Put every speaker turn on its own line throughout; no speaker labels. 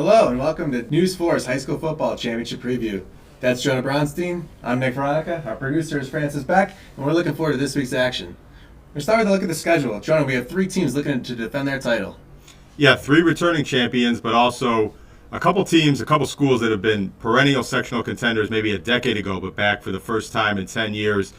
Hello and welcome to News 4's High School Football Championship Preview. That's Jonah Bronstein. I'm Nick Veronica. Our producer is Francis Beck, and we're looking forward to this week's action. We're starting with a look at the schedule. Jonah, we have 3 teams looking to defend their title.
Yeah, 3 returning champions, but also a couple teams, a couple schools that have been perennial sectional contenders maybe a decade ago, but back for the first time in 10 years,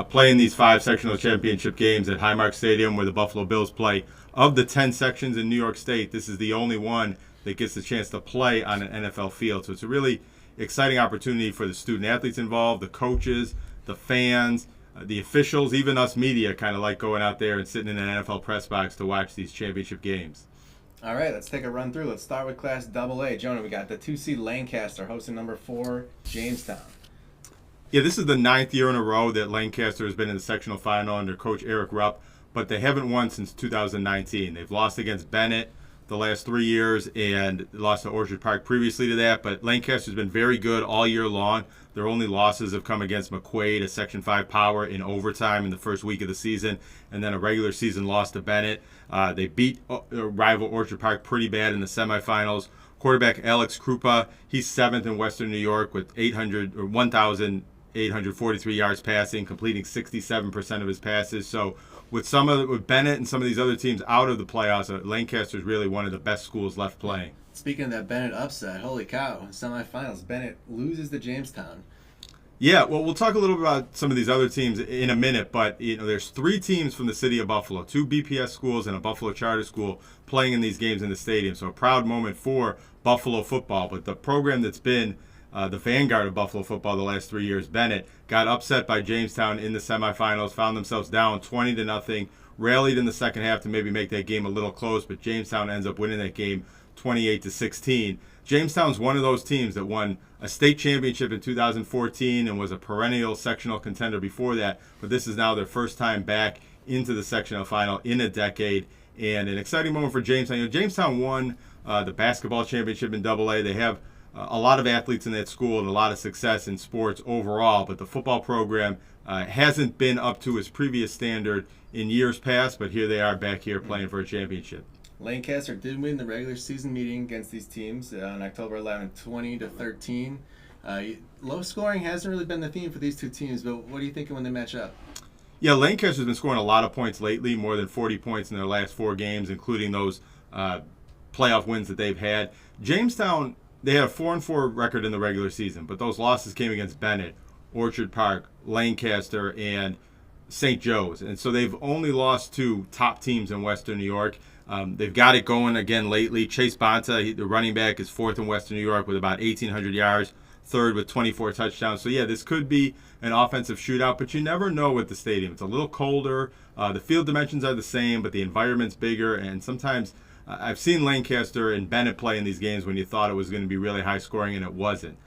playing these 5 sectional championship games at Highmark Stadium where the Buffalo Bills play. Of the 10 sections in New York State, this is the only one that gets the chance to play on an NFL field. So it's a really exciting opportunity for the student athletes involved, the coaches, the fans, the officials, even us media kind of like going out there and sitting in an NFL press box to watch these championship games.
All right, let's take a run through. Let's start with Class AA. Jonah, we got the 2-seed Lancaster hosting number 4, Jamestown.
Yeah, this is the 9th year in a row that Lancaster has been in the sectional final under Coach Eric Rupp, but they haven't won since 2019. They've lost against Bennett the last 3 years and lost to Orchard Park previously to that, but Lancaster's been very good all year long. Their only losses have come against McQuaid, a Section 5 power, in overtime in the first week of the season, and then a regular season loss to Bennett. They beat rival Orchard Park pretty bad in the semifinals. Quarterback Alex Krupa, he's 7th in Western New York with 1,843 yards passing, completing 67% of his passes. So with Bennett and some of these other teams out of the playoffs, Lancaster is really one of the best schools left playing.
Speaking of that Bennett upset, holy cow, semifinals, Bennett loses to Jamestown.
Yeah, well, we'll talk a little bit about some of these other teams in a minute, but there's 3 teams from the city of Buffalo, 2 BPS schools and a Buffalo charter school playing in these games in the stadium. So a proud moment for Buffalo football, but the program that's been the vanguard of Buffalo football the last 3 years, Bennett, got upset by Jamestown in the semifinals, found themselves down 20-0, rallied in the second half to maybe make that game a little close, but Jamestown ends up winning that game 28-16. Jamestown's one of those teams that won a state championship in 2014 and was a perennial sectional contender before that, but this is now their first time back into the sectional final in a decade, and an exciting moment for Jamestown. Jamestown won the basketball championship in AA. They have a lot of athletes in that school and a lot of success in sports overall, but the football program hasn't been up to its previous standard in years past, but here they are back here playing for a championship.
Lancaster did win the regular season meeting against these teams on October 11th, 20-13. Low scoring hasn't really been the theme for these two teams, but what are you thinking when they match up? Yeah,
Lancaster's been scoring a lot of points lately, more than 40 points in their last 4 games, including those playoff wins that they've had. Jamestown, they had a 4-4 record in the regular season, but those losses came against Bennett, Orchard Park, Lancaster, and St. Joe's. And so they've only lost to top teams in Western New York. They've got it going again lately. Chase Bonta, the running back, is 4th in Western New York with about 1,800 yards, 3rd with 24 touchdowns. So, yeah, this could be an offensive shootout, but you never know with the stadium. It's a little colder. The field dimensions are the same, but the environment's bigger, and sometimes I've seen Lancaster and Bennett play in these games when you thought it was going to be really high scoring, and it wasn't.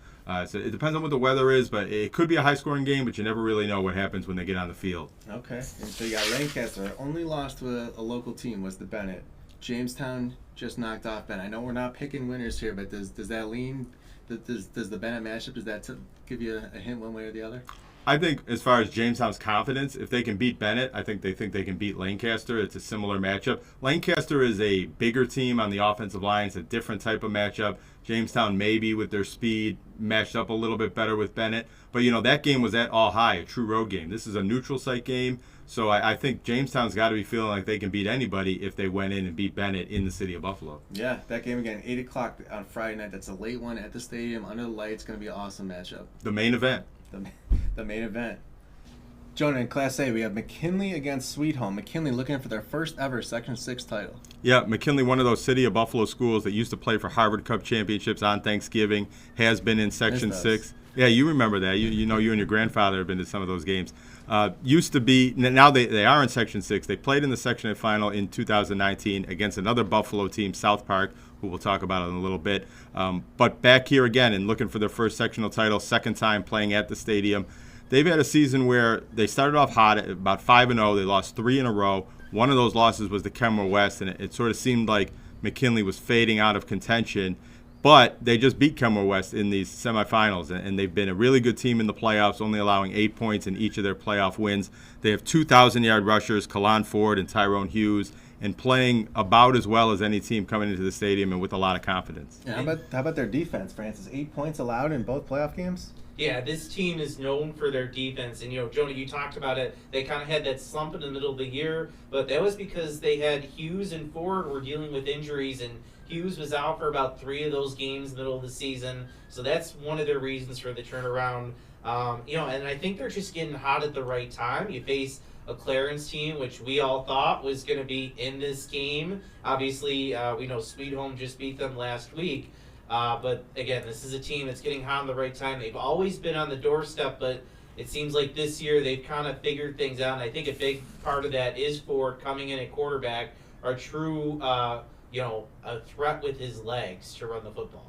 So it depends on what the weather is, but it could be a high scoring game, but you never really know what happens when they get on the field.
Okay, and so you got Lancaster. Only lost to a local team was the Bennett. Jamestown just knocked off Bennett. I know we're not picking winners here, but does that lean, does the Bennett matchup, does that give you a hint one way or the other?
I think as far as Jamestown's confidence, if they can beat Bennett, I think they can beat Lancaster. It's a similar matchup. Lancaster is a bigger team on the offensive line. It's a different type of matchup. Jamestown maybe with their speed matched up a little bit better with Bennett. But, that game was at All High, a true road game. This is a neutral site game. So I think Jamestown's got to be feeling like they can beat anybody if they went in and beat Bennett in the city of Buffalo.
Yeah, that game again, 8 o'clock on Friday night. That's a late one at the stadium under the lights. Going to be an awesome matchup.
The main event.
The main event. Jonah, in Class A, we have McKinley against Sweet Home. McKinley looking for their first ever Section 6 title.
Yeah, McKinley, one of those City of Buffalo schools that used to play for Harvard Cup championships on Thanksgiving, has been in Section 6. Yeah, you remember that. You and your grandfather have been to some of those games. Used to be, now they are in Section 6. They played in the Section 8 final in 2019 against another Buffalo team, South Park, who we'll talk about in a little bit. But back here again and looking for their first sectional title, second time playing at the stadium. They've had a season where they started off hot at about 5-0. They lost 3 in a row. One of those losses was the Kenmore West, and it sort of seemed like McKinley was fading out of contention. But they just beat Kenmore West in these semifinals, and they've been a really good team in the playoffs, only allowing 8 points in each of their playoff wins. They have 2,000-yard rushers, Kalan Ford and Tyrone Hughes, and playing about as well as any team coming into the stadium and with a lot of confidence.
Yeah, how about their defense, Francis? 8 points allowed in both playoff games?
Yeah, this team is known for their defense. And, Jonah, you talked about it. They kind of had that slump in the middle of the year, but that was because they had Hughes and Ford were dealing with injuries, and Hughes was out for about 3 of those games middle of the season. So that's one of their reasons for the turnaround. And I think they're just getting hot at the right time. You face a Clarence team, which we all thought was going to be in this game. Obviously, we know Sweet Home just beat them last week. But again, this is a team that's getting hot at the right time. They've always been on the doorstep, but it seems like this year they've kind of figured things out. And I think a big part of that is Ford coming in at quarterback, a true, a threat with his legs to run the football.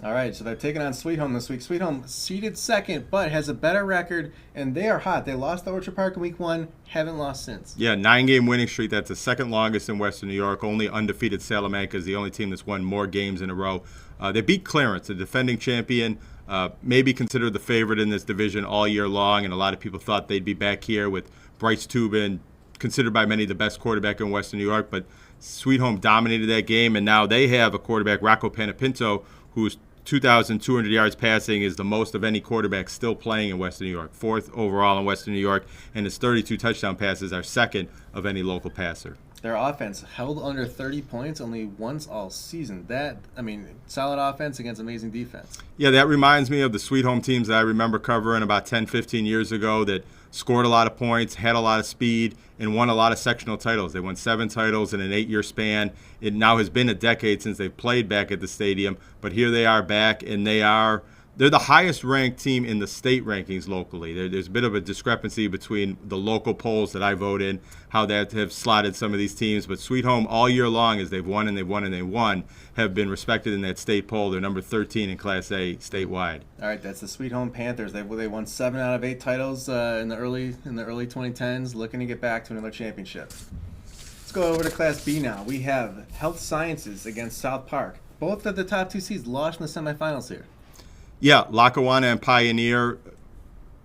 All right, so they're taking on Sweet Home this week. Sweet Home seeded second, but has a better record, and they are hot. They lost to Orchard Park in week 1, haven't lost since.
Yeah, 9-game winning streak. That's the second longest in Western New York. Only undefeated Salamanca is the only team that's won more games in a row. They beat Clarence, the defending champion, maybe considered the favorite in this division all year long, and a lot of people thought they'd be back here with Bryce Tubin, considered by many the best quarterback in Western New York, but Sweet Home dominated that game, and now they have a quarterback, Rocco Panapinto, who's 2,200 yards passing, is the most of any quarterback still playing in Western New York, 4th overall in Western New York, and his 32 touchdown passes are 2nd of any local passer.
Their offense held under 30 points only once all season. Solid offense against amazing defense.
Yeah, that reminds me of the Sweet Home teams that I remember covering about 10, 15 years ago that scored a lot of points, had a lot of speed, and won a lot of sectional titles. They won 7 titles in an 8-year span. It now has been a decade since they've played back at the stadium, but here they are back, and they're the highest-ranked team in the state rankings locally. There's a bit of a discrepancy between the local polls that I vote in, how that have slotted some of these teams. But Sweet Home, all year long, as they've won and they've won and they've won, have been respected in that state poll. They're number 13 in Class A statewide.
All right, that's the Sweet Home Panthers. They won 7 out of 8 titles in the early 2010s, looking to get back to another championship. Let's go over to Class B now. We have Health Sciences against South Park. Both of the top 2 seeds lost in the semifinals here.
Yeah, Lackawanna and Pioneer.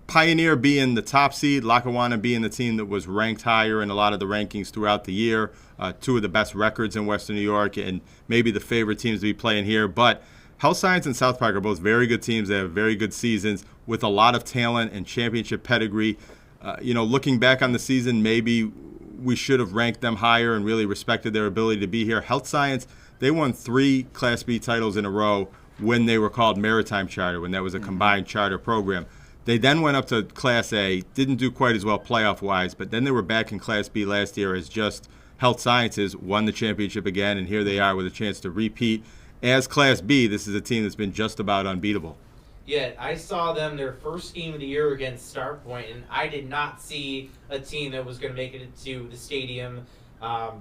Pioneer being the top seed, Lackawanna being the team that was ranked higher in a lot of the rankings throughout the year. 2 of the best records in Western New York and maybe the favorite teams to be playing here. But Health Science and South Park are both very good teams. They have very good seasons with a lot of talent and championship pedigree. Looking back on the season, maybe we should have ranked them higher and really respected their ability to be here. Health Science, they won 3 Class B titles in a row when they were called Maritime Charter, when that was a combined charter program. They then went up to Class A, didn't do quite as well playoff-wise, but then they were back in Class B last year as just Health Sciences, won the championship again, and here they are with a chance to repeat. As Class B, this is a team that's been just about unbeatable.
Yeah, I saw them their first game of the year against Starpoint, and I did not see a team that was going to make it to the stadium.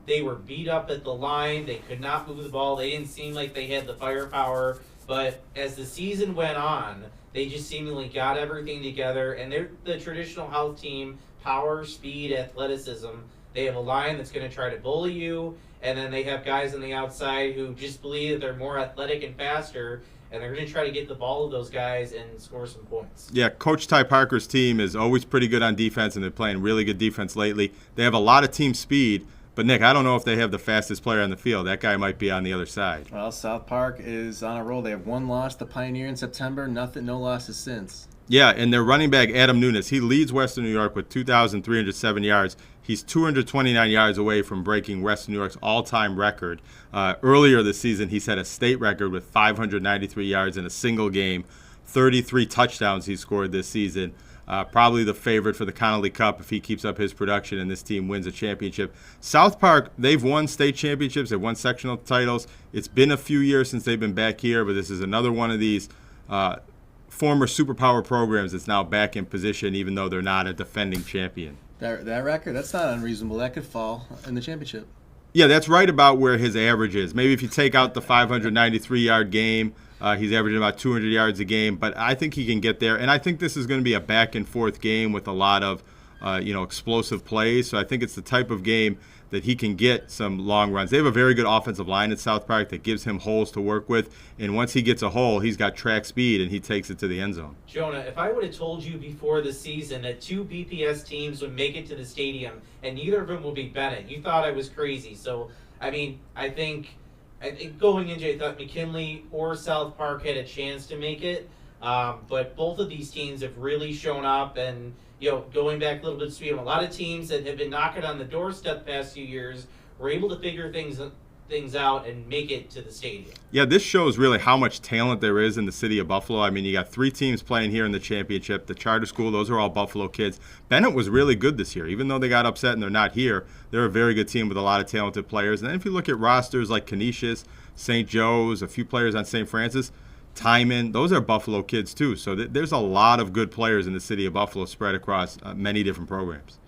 They were beat up at the line. They could not move the ball. They didn't seem like they had the firepower. But as the season went on, they just seemingly got everything together. And they're the traditional health team, power, speed, athleticism. They have a line that's going to try to bully you. And then they have guys on the outside who just believe that they're more athletic and faster. And they're going to try to get the ball to those guys and score some points.
Yeah, Coach Ty Parker's team is always pretty good on defense, and they're playing really good defense lately. They have a lot of team speed. But, Nick, I don't know if they have the fastest player on the field. That guy might be on the other side.
Well, South Park is on a roll. They have 1 loss to Pioneer in September. No losses since.
Yeah, and their running back, Adam Nunes, he leads Western New York with 2,307 yards. He's 229 yards away from breaking Western New York's all-time record. Earlier this season, he set a state record with 593 yards in a single game. 33 touchdowns he scored this season. Probably the favorite for the Connolly Cup if he keeps up his production and this team wins a championship. South Park, they've won state championships. They've won sectional titles. It's been a few years since they've been back here, but this is another one of these former superpower programs that's now back in position, even though they're not a defending champion.
That record, that's not unreasonable. That could fall in the championship.
Yeah, that's right about where his average is. Maybe if you take out the 593-yard game, he's averaging about 200 yards a game, but I think he can get there. And I think this is going to be a back-and-forth game with a lot of explosive plays. So I think it's the type of game that he can get some long runs. They have a very good offensive line at South Park that gives him holes to work with. And once he gets a hole, he's got track speed, and he takes it to the end zone.
Jonah, if I would have told you before the season that 2 BPS teams would make it to the stadium and neither of them would be Bennett, you thought I was crazy. So, I think going into it, I thought McKinley or South Park had a chance to make it. But both of these teams have really shown up, and going back a little bit to a lot of teams that have been knocking on the doorstep the past few years were able to figure things out and make it to the stadium.
Yeah, this shows really how much talent there is in the city of Buffalo. I mean, you got 3 teams playing here in the championship. The charter school, those are all Buffalo kids. Bennett was really good this year. Even though they got upset and they're not here, they're a very good team with a lot of talented players. And then if you look at rosters like Canisius, St. Joe's, a few players on St. Francis, Timon, those are Buffalo kids too. So there's a lot of good players in the city of Buffalo spread across many different programs.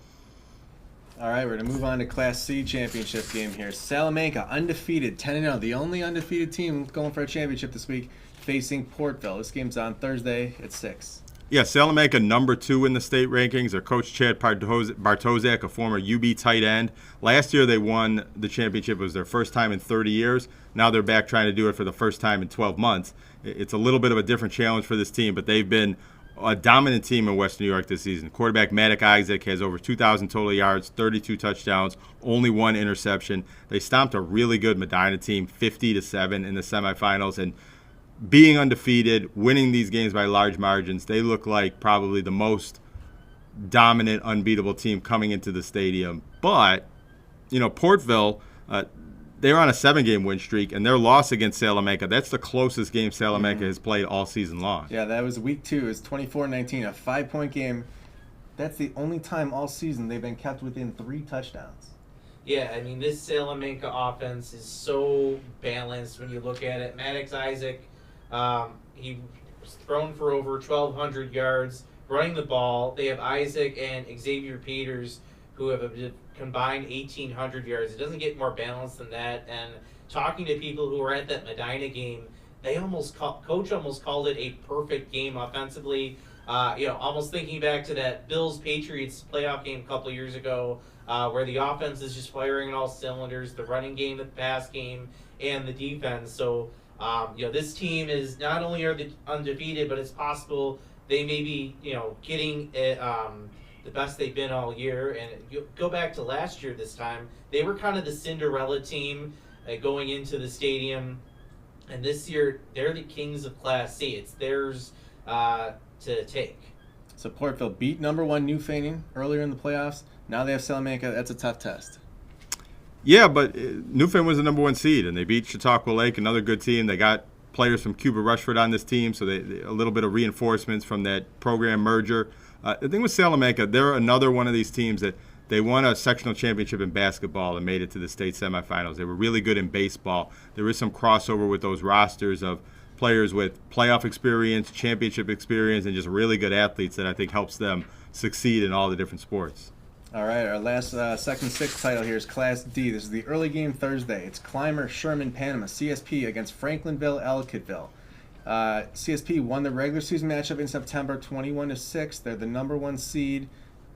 All right, we're going to move on to Class C championship game here. Salamanca, undefeated, 10-0, the only undefeated team going for a championship this week, facing Portville. This game's on Thursday at 6.
Yeah, Salamanca number 2 in the state rankings. Their coach Chad Bartozak, a former UB tight end. Last year they won the championship. It was their first time in 30 years. Now they're back trying to do it for the first time in 12 months. It's a little bit of a different challenge for this team, but they've been a dominant team in West New York this season. Quarterback Maddox Isaac has over 2,000 total yards, 32 touchdowns, only 1 interception. They stomped a really good Medina team, 50-7 in the semifinals, and being undefeated, winning these games by large margins, they look like probably the most dominant, unbeatable team coming into the stadium. But, Portville, they were on a 7-game win streak, and their loss against Salamanca, that's the closest game Salamanca has played all season long.
Yeah, that was week 2. It's 24-19, a 5-point game. That's the only time all season they've been kept within 3 touchdowns.
Yeah, this Salamanca offense is so balanced when you look at it. Maddox Isaac, he was thrown for over 1,200 yards, running the ball. They have Isaac and Xavier Peters, who have a combined 1,800 yards. It doesn't get more balanced than that. And talking to people who were at that Medina game, they coach almost called it a perfect game offensively. Almost thinking back to that Bills-Patriots playoff game a couple of years ago, where the offense is just firing on all cylinders, the running game, the pass game, and the defense. So, this team is not only are they undefeated, but it's possible they may be, getting the best they've been all year. And you go back to last year this time, they were kind of the Cinderella team going into the stadium. And this year, they're the kings of Class C. It's theirs to take.
So Portville beat number 1 New Fanning earlier in the playoffs. Now they have Salamanca. That's a tough test.
Yeah, but Newfane was the number 1 seed, and they beat Chautauqua Lake, another good team. They got players from Cuba Rushford on this team, so they a little bit of reinforcements from that program merger. The thing with Salamanca, they're another one of these teams that they won a sectional championship in basketball and made it to the state semifinals. They were really good in baseball. There is some crossover with those rosters of players with playoff experience, championship experience, and just really good athletes that I think helps them succeed in all the different sports.
All right, our last second 6 title here is Class D. This is the early game Thursday. It's Clymer, Sherman, Panama, CSP against Franklinville, Ellicottville. CSP won the regular season matchup in September 21-6. They're the number 1 seed.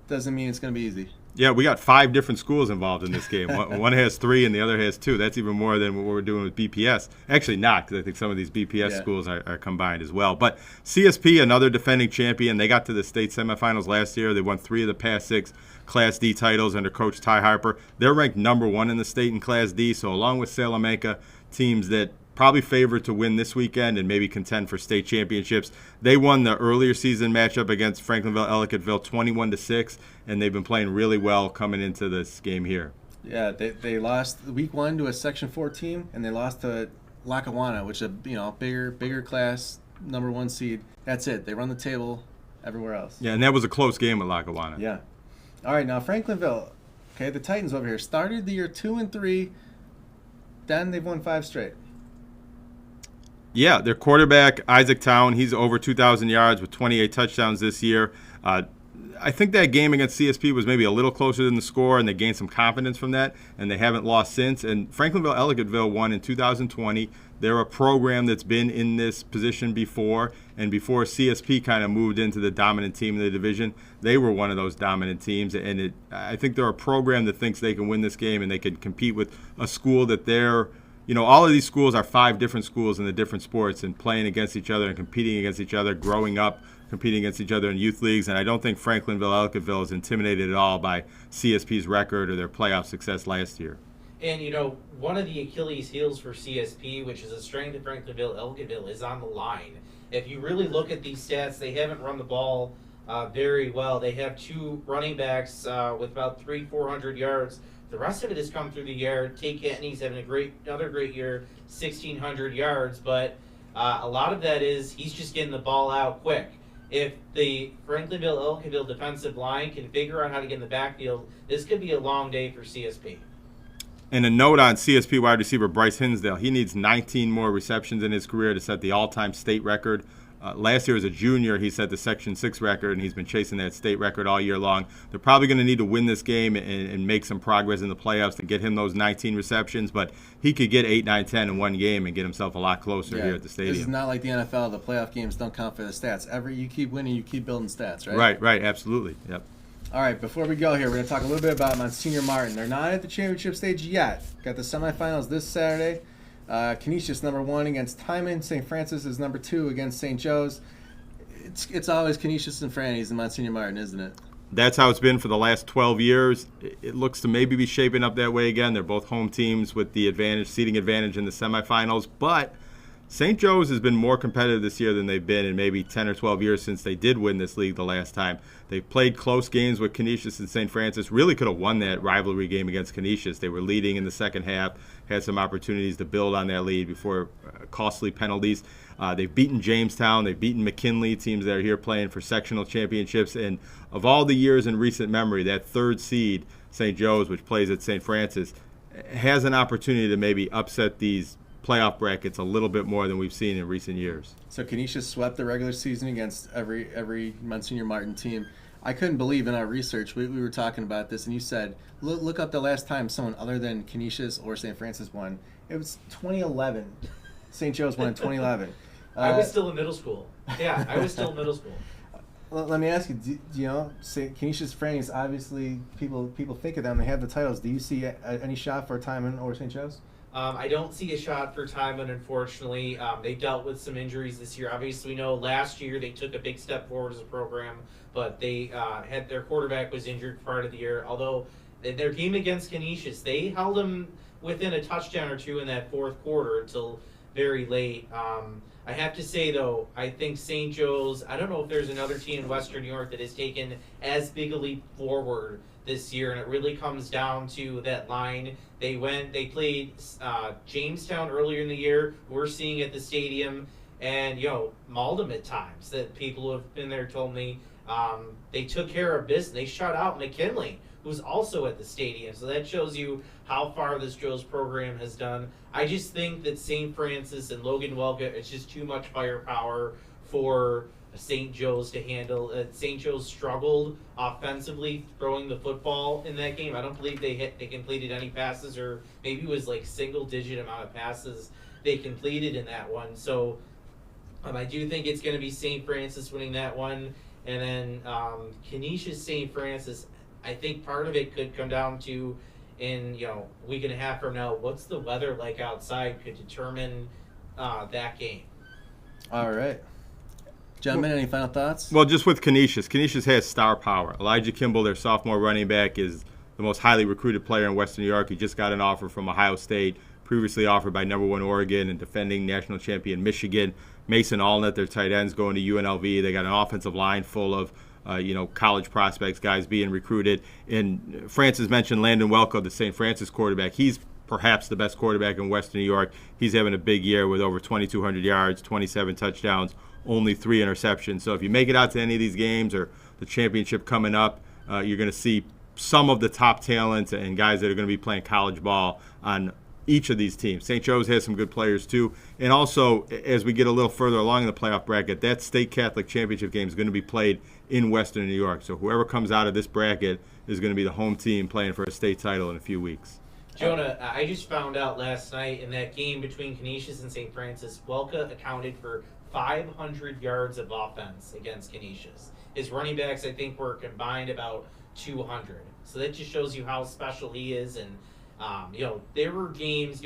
Doesn't mean it's going to be easy.
Yeah, we got 5 different schools involved in this game. One has 3 and the other has 2. That's even more than what we're doing with BPS. Actually not, because I think some of these BPS schools are combined as well. But CSP, another defending champion, they got to the state semifinals last year. They won 3 of the past 6 Class D titles under Coach Ty Harper. They're ranked number 1 in the state in Class D, so along with Salamanca, teams that probably favored to win this weekend and maybe contend for state championships. They won the earlier season matchup against Franklinville, Ellicottville 21-6, and they've been playing really well coming into this game here.
Yeah, they lost week 1 to a Section 4 team, and they lost to Lackawanna, which is a bigger class, number 1 seed. That's it. They run the table everywhere else.
Yeah, and that was a close game with Lackawanna.
Yeah. All right, now Franklinville. Okay, the Titans over here started the year 2-3. Then they've won 5 straight.
Yeah, their quarterback, Isaac Town, he's over 2,000 yards with 28 touchdowns this year. I think that game against CSP was maybe a little closer than the score, and they gained some confidence from that, and they haven't lost since. And Franklinville Ellicottville won in 2020. They're a program that's been in this position before, and before CSP kind of moved into the dominant team in the division, they were one of those dominant teams. And I think they're a program that thinks they can win this game, and they can compete with a school that they're, all of these schools are 5 different schools in the different sports and playing against each other and competing against each other, growing up, competing against each other in youth leagues. And I don't think Franklinville Ellicottville is intimidated at all by CSP's record or their playoff success last year.
And, one of the Achilles heels for CSP, which is a strength of Franklinville Ellicottville, is on the line. If you really look at these stats, they haven't run the ball very well. They have 2 running backs with about 400 yards. The rest of it has come through the air. Tate Catney's having another great year, 1,600 yards. But a lot of that is he's just getting the ball out quick. If the Franklinville Ellicottville defensive line can figure out how to get in the backfield, this could be a long day for CSP.
And a note on CSP wide receiver Bryce Hinsdale. He needs 19 more receptions in his career to set the all-time state record. Last year as a junior, he set the Section 6 record, and he's been chasing that state record all year long. They're probably going to need to win this game and make some progress in the playoffs to get him those 19 receptions, but he could get 8, 9, 10 in one game and get himself a lot closer here at the stadium.
This is not like the NFL. The playoff games don't count for the stats. You keep winning, you keep building stats, right?
Right, absolutely. Yep.
All right, before we go here, we're going to talk a little bit about Monsignor Martin. They're not at the championship stage yet. Got the semifinals this Saturday. Canisius #1 against Timon. St. Francis is #2 against St. Joe's. It's always Canisius and Franny's and Monsignor Martin, isn't it?
That's how it's been for the last 12 years. It looks to maybe be shaping up that way again. They're both home teams with the seating advantage in the semifinals, but St. Joe's has been more competitive this year than they've been in maybe 10 or 12 years since they did win this league the last time. They've played close games with Canisius and St. Francis. Really could have won that rivalry game against Canisius. They were leading in the second half, had some opportunities to build on that lead before costly penalties. They've beaten Jamestown. They've beaten McKinley, teams that are here playing for sectional championships. And of all the years in recent memory, that 3rd seed, St. Joe's, which plays at St. Francis, has an opportunity to maybe upset these playoff brackets a little bit more than we've seen in recent years.
So Canisius swept the regular season against every Monsignor Martin team. I couldn't believe in our research, we were talking about this, and you said, look up the last time someone other than Canisius or St. Francis won. It was 2011. St. Joe's won in 2011.
I was still in middle school. Yeah, I was still in middle school.
Well, let me ask you, Canisius Franny's, obviously people think of them, they have the titles. Do you see any shot for Timon or St. Joe's?
I don't see a shot for Timon, unfortunately. They dealt with some injuries this year. Obviously, we know last year they took a big step forward as a program, but they had their quarterback was injured prior to the year. Although their game against Canisius, they held them within a touchdown or 2 in that 4th quarter until very late. I have to say, though, I think St. Joe's, I don't know if there's another team in Western New York that has taken as big a leap forward this year, and it really comes down to that line. They played Jamestown earlier in the year. We're seeing at the stadium, and mauled them at times. That people who have been there told me they took care of business. They shut out McKinley, who's also at the stadium. So that shows you how far this Joe's program has done. I just think that St. Francis and Logan Welka, it's just too much firepower for St. Joe's to handle. St. Joe's struggled offensively throwing the football in that game. I don't believe they completed any passes, or maybe it was like single-digit amount of passes they completed in that one. So I do think it's going to be St. Francis winning that one. And then Canisius St. Francis, I think part of it could come down to, in a week and a half from now, what's the weather like outside could determine that game.
All right. Gentlemen, any final thoughts?
Well, just with Canisius. Canisius has star power. Elijah Kimball, their sophomore running back, is the most highly recruited player in Western New York. He just got an offer from Ohio State, previously offered by #1 Oregon and defending national champion Michigan. Mason Allnut, their tight ends, going to UNLV. They got an offensive line full of college prospects, guys being recruited. And Francis mentioned Landon Welko, the St. Francis quarterback. He's perhaps the best quarterback in Western New York. He's having a big year with over 2,200 yards, 27 touchdowns, only 3 interceptions. So if you make it out to any of these games or the championship coming up, you're going to see some of the top talents and guys that are going to be playing college ball on each of these teams. St. Joe's has some good players too. And also, as we get a little further along in the playoff bracket, that state Catholic championship game is going to be played in Western New York. So whoever comes out of this bracket is going to be the home team playing for a state title in a few weeks.
Jonah, I just found out last night in that game between Canisius and St. Francis, Welka accounted for 500 yards of offense against Canisius. His running backs, I think, were combined about 200. So that just shows you how special he is. And, there were games,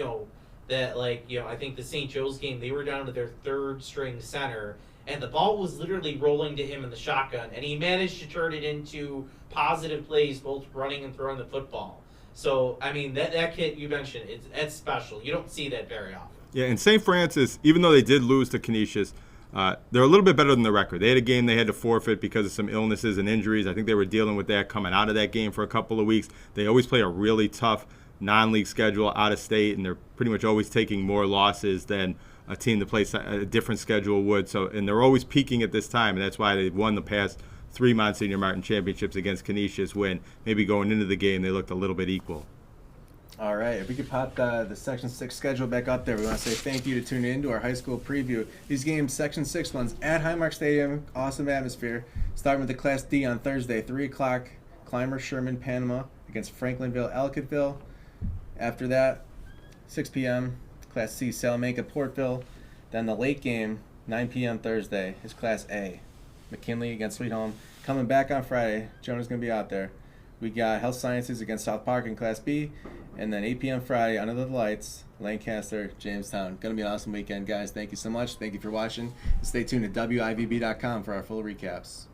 that, I think the St. Joe's game, they were down to their third string center, and the ball was literally rolling to him in the shotgun, and he managed to turn it into positive plays, both running and throwing the football. So, I mean, that kid you mentioned, that's special. You don't see that very often.
Yeah, and St. Francis, even though they did lose to Canisius, they're a little bit better than the record. They had a game they had to forfeit because of some illnesses and injuries. I think they were dealing with that coming out of that game for a couple of weeks. They always play a really tough non-league schedule out of state, and they're pretty much always taking more losses than a team that plays a different schedule would. So, and they're always peaking at this time, and that's why they've won the past 3 Monsignor Martin championships against Canisius, when maybe going into the game they looked a little bit equal.
All right, if we could pop the Section 6 schedule back up there, we want to say thank you to tuning in to our high school preview. These games, Section 6 ones, at Highmark Stadium, awesome atmosphere. Starting with the Class D on Thursday, 3 o'clock, Clymer, Sherman, Panama against Franklinville, Ellicottville. After that, 6 p.m., Class C, Salamanca, Portville. Then the late game, 9 p.m. Thursday, is Class A, McKinley against Sweet Home. Coming back on Friday, Jonah's going to be out there. We got Health Sciences against South Park in Class B. And then 8 p.m. Friday, under the lights, Lancaster, Jamestown. Going to be an awesome weekend, guys. Thank you so much. Thank you for watching. Stay tuned to WIVB.com for our full recaps.